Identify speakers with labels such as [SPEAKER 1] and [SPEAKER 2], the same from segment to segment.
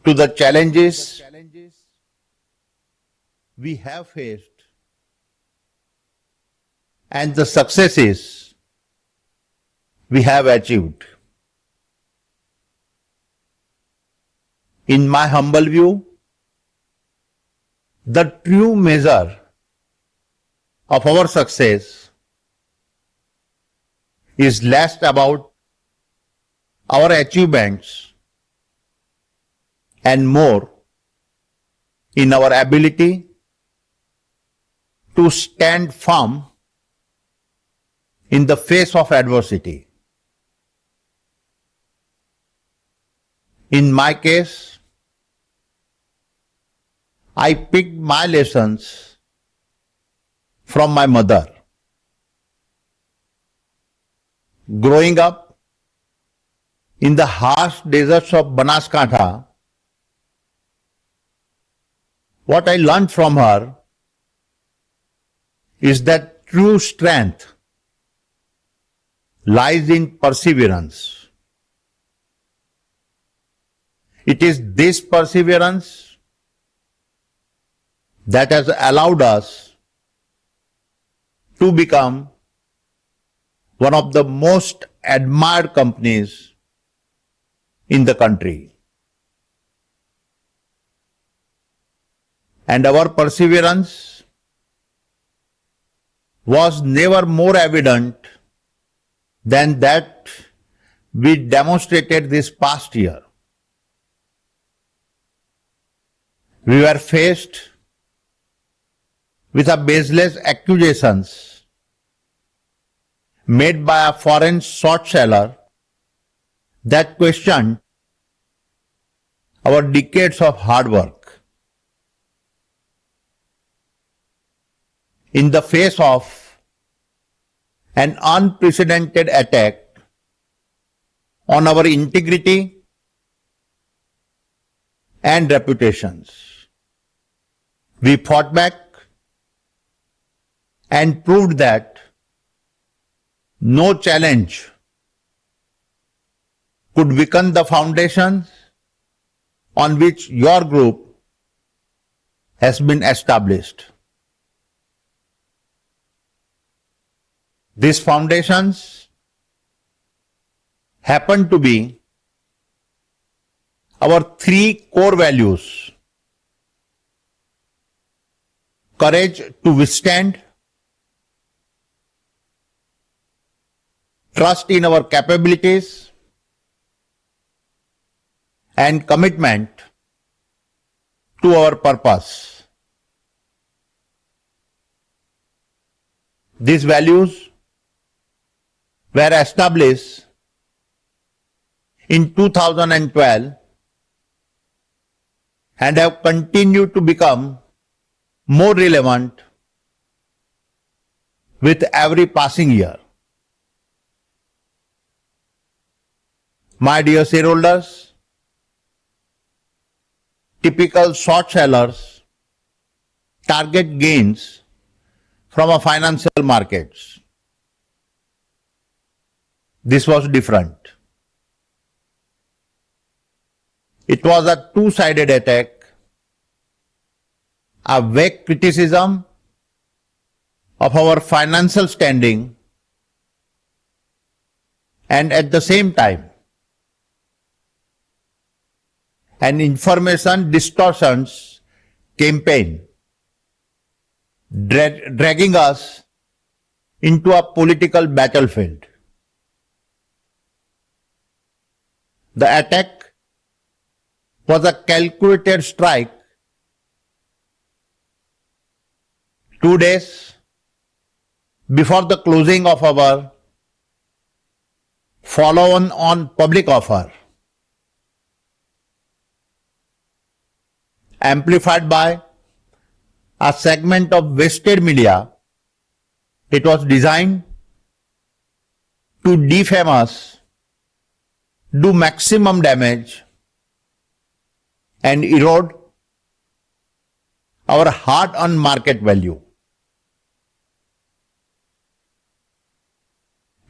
[SPEAKER 1] to the challenges we have faced and the successes we have achieved. In my humble view, the true measure of our success is less about our achievements and more in our ability to stand firm in the face of adversity. In my case, I picked my lessons from my mother. Growing up in the harsh deserts of Banaskantha, what I learned from her is that true strength lies in perseverance. It is this perseverance that has allowed us to become one of the most admired companies in the country. And our perseverance was never more evident than that we demonstrated this past year. We were faced with a baseless accusations made by a foreign short seller that questioned our decades of hard work. In the face of an unprecedented attack on our integrity and reputations, we fought back and proved that no challenge could weaken the foundations on which your group has been established. These foundations happen to be our three core values: courage to withstand, trust in our capabilities, and commitment to our purpose. These values were established in 2012 and have continued to become more relevant with every passing year. My dear shareholders, typical short sellers target gains from a financial markets. This was different. It was a two-sided attack, a vague criticism of our financial standing, and at the same time, an information distortions campaign, dragging us into a political battlefield. The attack was a calculated strike 2 days before the closing of our follow-on public offer, amplified by a segment of vested media. It was designed to defame us, do maximum damage, and erode our hard-earned market value.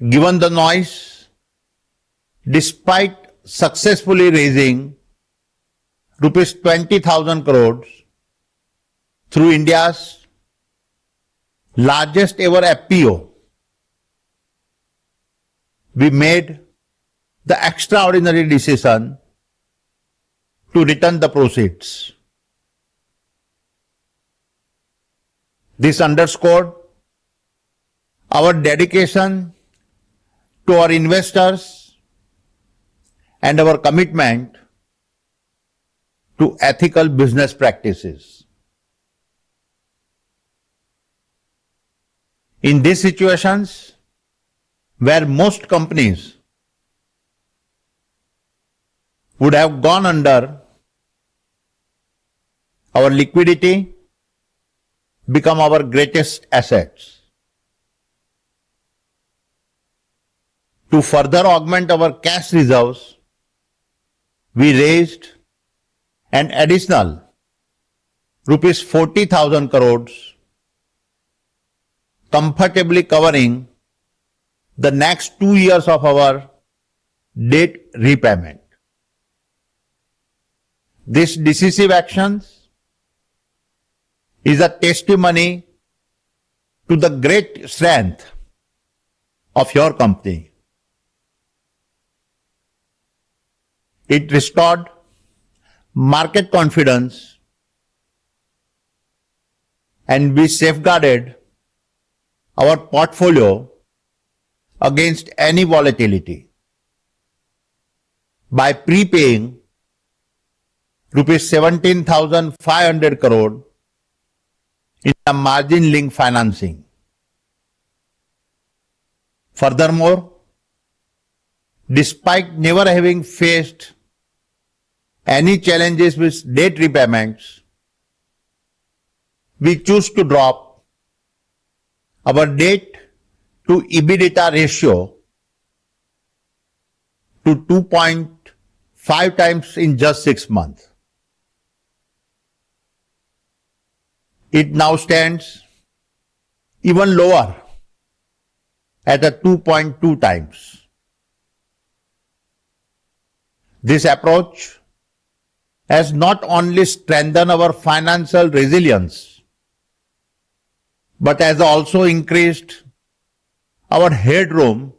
[SPEAKER 1] Given the noise, despite successfully raising rupees 20,000 crores through India's largest ever FPO, we made the extraordinary decision to return the proceeds. This underscored our dedication to our investors and our commitment to ethical business practices. In these situations, where most companies would have gone under, our liquidity become our greatest assets. To further augment our cash reserves, we raised an additional rupees 40,000 crores, comfortably covering the next 2 years of our debt repayment. This decisive action is a testimony to the great strength of your company. It restored market confidence and we safeguarded our portfolio against any volatility by prepaying rupees 17,500 crore in a margin-linked financing. Furthermore, despite never having faced any challenges with debt repayments, we choose to drop our debt to EBITDA ratio to 2.5 times in just 6 months. It now stands even lower at a 2.2 times. This approach has not only strengthened our financial resilience, but has also increased our headroom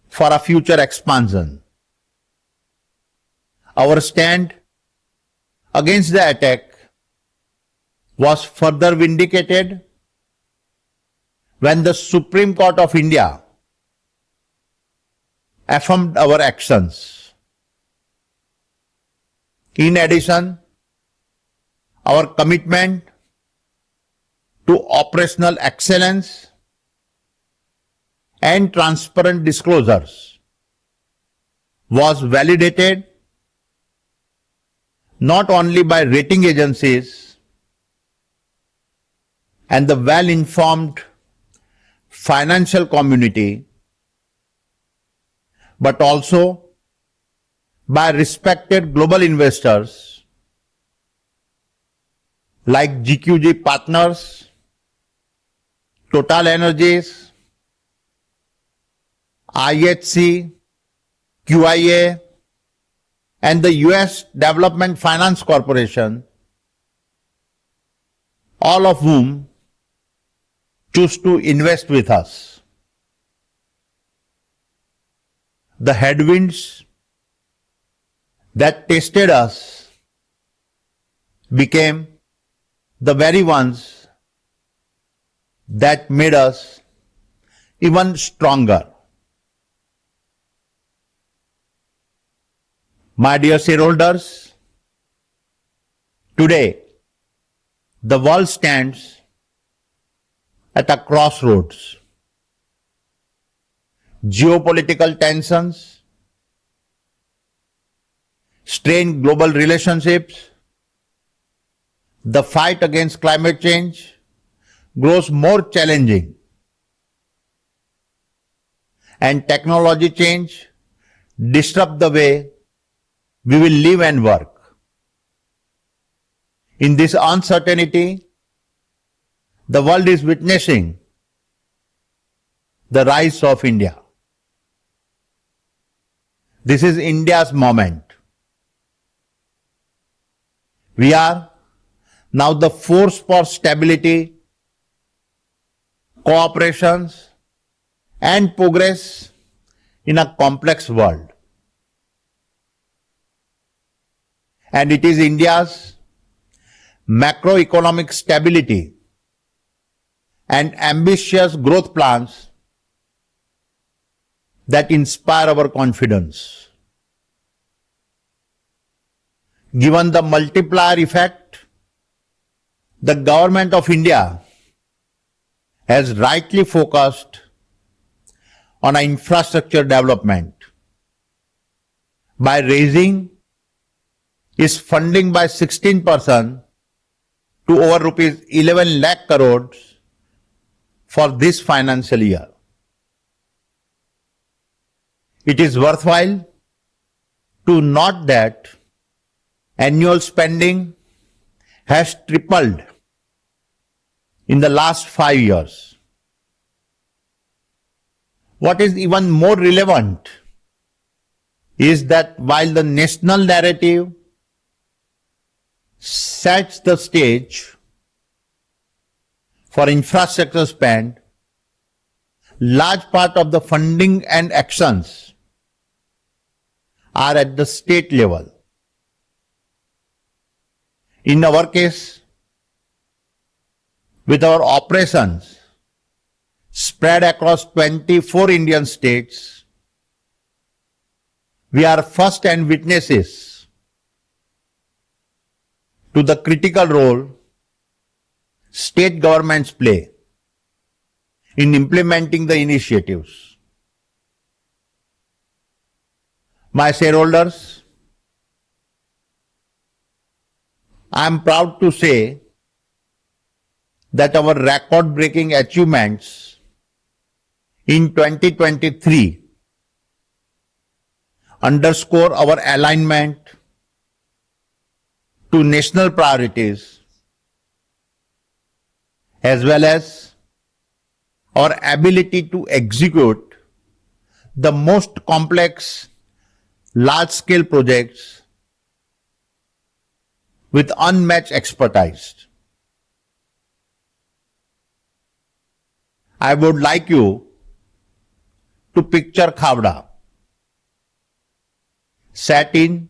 [SPEAKER 1] for a future expansion. Our stand against the attack was further vindicated when the Supreme Court of India affirmed our actions. In addition, our commitment to operational excellence and transparent disclosures was validated not only by rating agencies and the well-informed financial community, but also by respected global investors like GQG Partners, Total Energies, IHC, QIA, and the US Development Finance Corporation, all of whom choose to invest with us. The headwinds that tested us became the very ones that made us even stronger. My dear shareholders, today the world stands at a crossroads. Geopolitical tensions, strained global relationships, the fight against climate change grows more challenging, and technology change disrupt the way we will live and work. In this uncertainty, the world is witnessing the rise of India. This is India's moment. We are now the force for stability, cooperations, and progress in a complex world. And it is India's macroeconomic stability and ambitious growth plans that inspire our confidence. Given the multiplier effect, the government of India has rightly focused on infrastructure development by raising its funding by 16% to over rupees 11 lakh crores for this financial year. It is worthwhile to note that annual spending has tripled in the last 5 years. What is even more relevant is that while the national narrative sets the stage for infrastructure spend, large part of the funding and actions are at the state level. In our case, with our operations spread across 24 Indian states, we are first-hand witnesses to the critical role state governments play in implementing the initiatives. My shareholders, I am proud to say that our record-breaking achievements in 2023 underscore our alignment to national priorities as well as our ability to execute the most complex large-scale projects with unmatched expertise. I would like you to picture Khavda sat in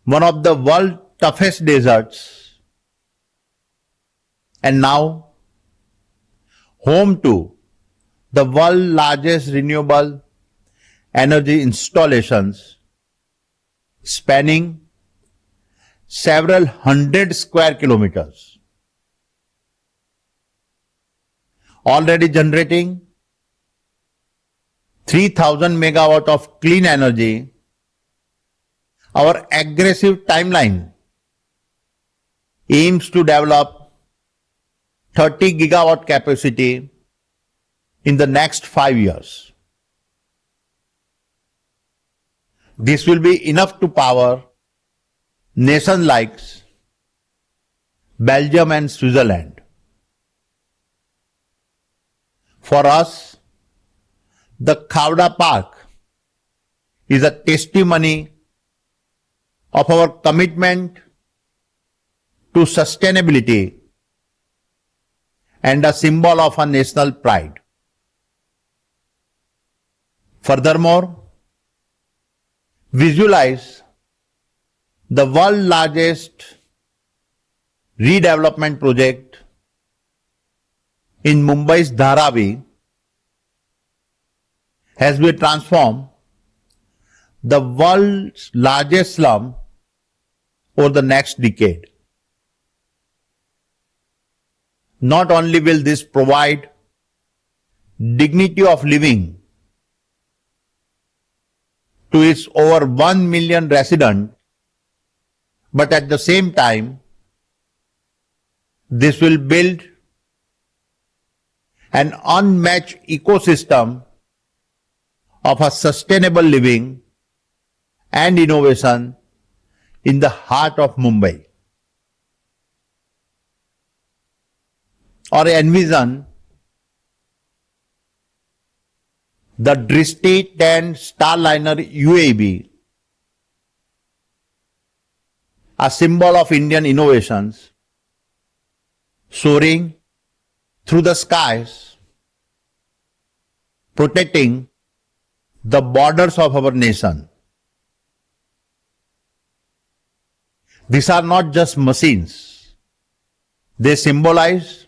[SPEAKER 1] one of the world's toughest deserts and now home to the world's largest renewable energy installations spanning several hundred square kilometers, already generating 3,000 megawatt of clean energy. Our aggressive timeline aims to develop 30 gigawatt capacity in the next 5 years. This will be enough to power nations like Belgium and Switzerland. For us, the Khavda Park is a testimony of our commitment to sustainability and a symbol of our national pride. Furthermore, visualize the world's largest redevelopment project in Mumbai's Dharavi has been transformed the world's largest slum over the next decade. Not only will this provide dignity of living to its over 1 million residents, but at the same time, this will build an unmatched ecosystem of a sustainable living and innovation in the heart of Mumbai. Or envision the Drishti 10 Starliner UAV a symbol of Indian innovations, soaring through the skies, protecting the borders of our nation. These are not just machines. They symbolize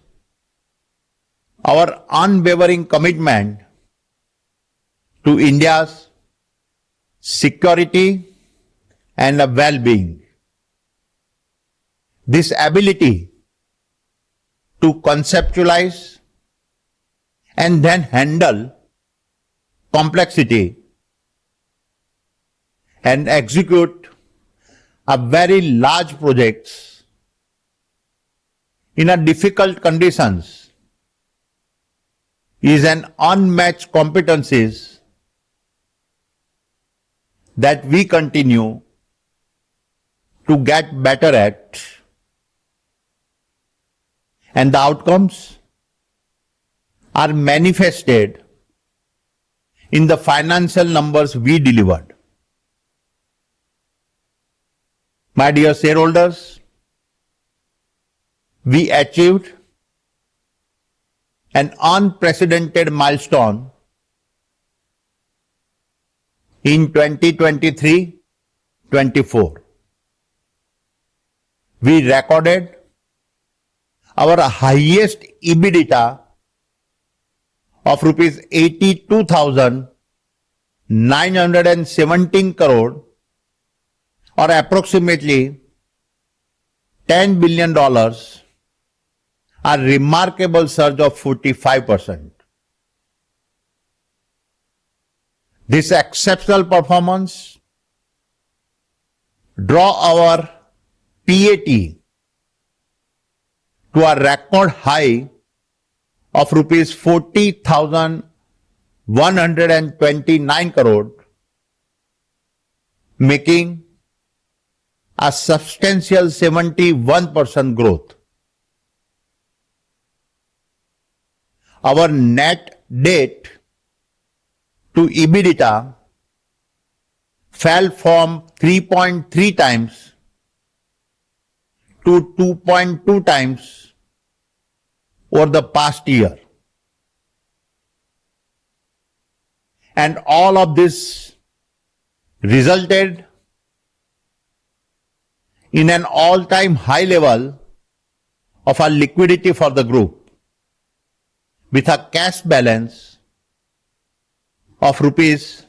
[SPEAKER 1] our unwavering commitment to India's security and well-being. This ability to conceptualize and then handle complexity and execute a very large projects in a difficult conditions is an unmatched competencies that we continue to get better at, and the outcomes are manifested in the financial numbers we delivered. My dear shareholders, we achieved an unprecedented milestone in 2023-24. We recorded our highest EBITDA of rupees 82,917 crore, or approximately $10 billion, a remarkable surge of 45%. This exceptional performance draw our PAT to a record high of rupees 40,129 crore, making a substantial 71% growth. Our net debt to EBITDA fell from 3.3 times to 2.2 times over the past year. And all of this resulted in an all-time high level of our liquidity for the group, with a cash balance of rupees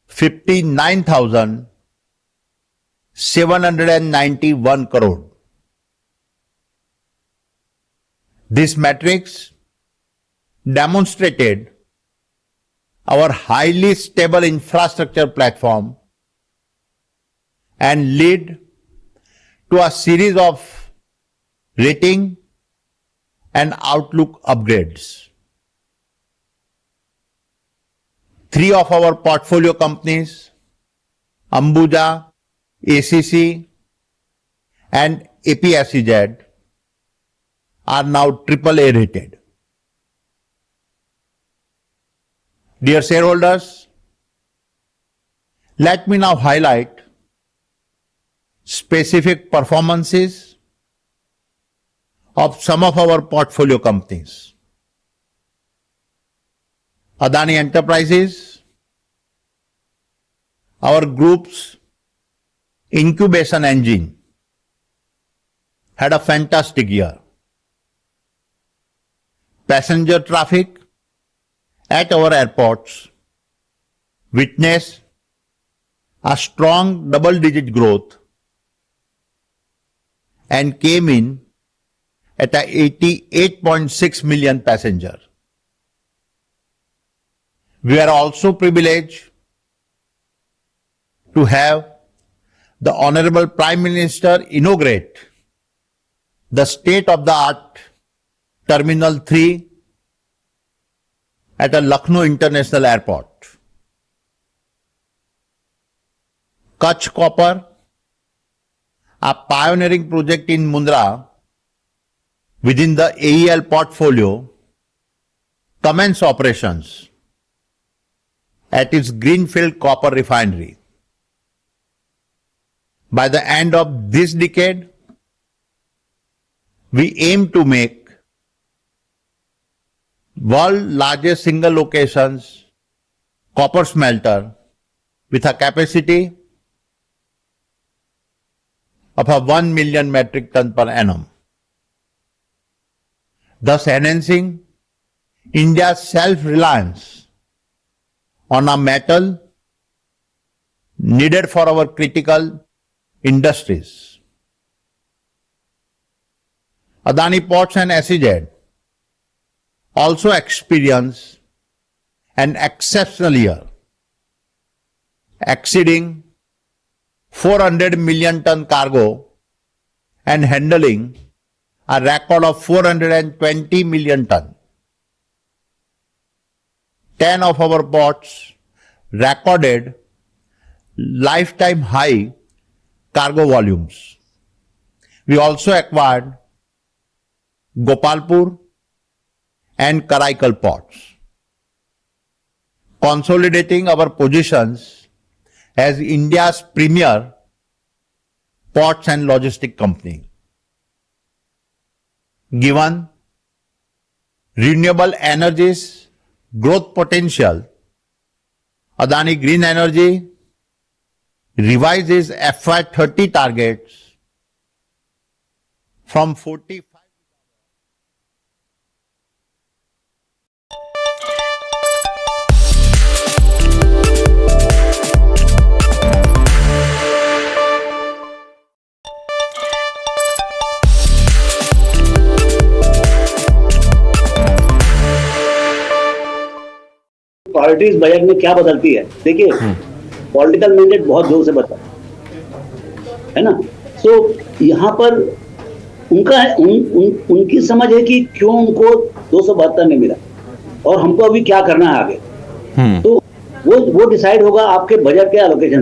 [SPEAKER 1] 59,791 crore. These metrics demonstrated our highly stable infrastructure platform and lead to a series of rating and outlook upgrades. 3 of our portfolio companies, Ambuja, ACC, and APSEZ, are now AAA rated. Dear shareholders, let me now highlight specific performances of some of our portfolio companies. Adani Enterprises, our group's incubation engine, had a fantastic year. Passenger traffic at our airports witnessed a strong double-digit growth and came in at a 88.6 million passengers. We are also privileged to have the Honorable Prime Minister inaugurate the state-of-the-art Terminal 3 at a Lucknow International Airport. Kutch Copper, a pioneering project in Mundra within the AEL portfolio, commenced operations at its Greenfield Copper Refinery. By the end of this decade, we aim to make world largest single locations copper smelter with a capacity of 1 million metric ton per annum, thus enhancing India's self-reliance on a metal needed for our critical industries. Adani Ports and SEZ also experienced an exceptional year, exceeding 400 million ton cargo and handling a record of 420 million ton. 10 of our ports recorded lifetime high cargo volumes. We also acquired Gopalpur and Karaikal ports, consolidating our positions as India's premier ports and logistic company. Given renewable energies growth potential, Adani Green Energy revises FY30 targets from 45.
[SPEAKER 2] Priorities budget में क्या बदलती है? देखिए, political mandate बहुत जोर से बदला है ना। सो यहाँ पर उनकी समझ है कि क्यों उनको 272 नहीं मिला और हमको अभी क्या करना है आगे। तो वो डिसाइड होगा आपके बजट के एलोकेशन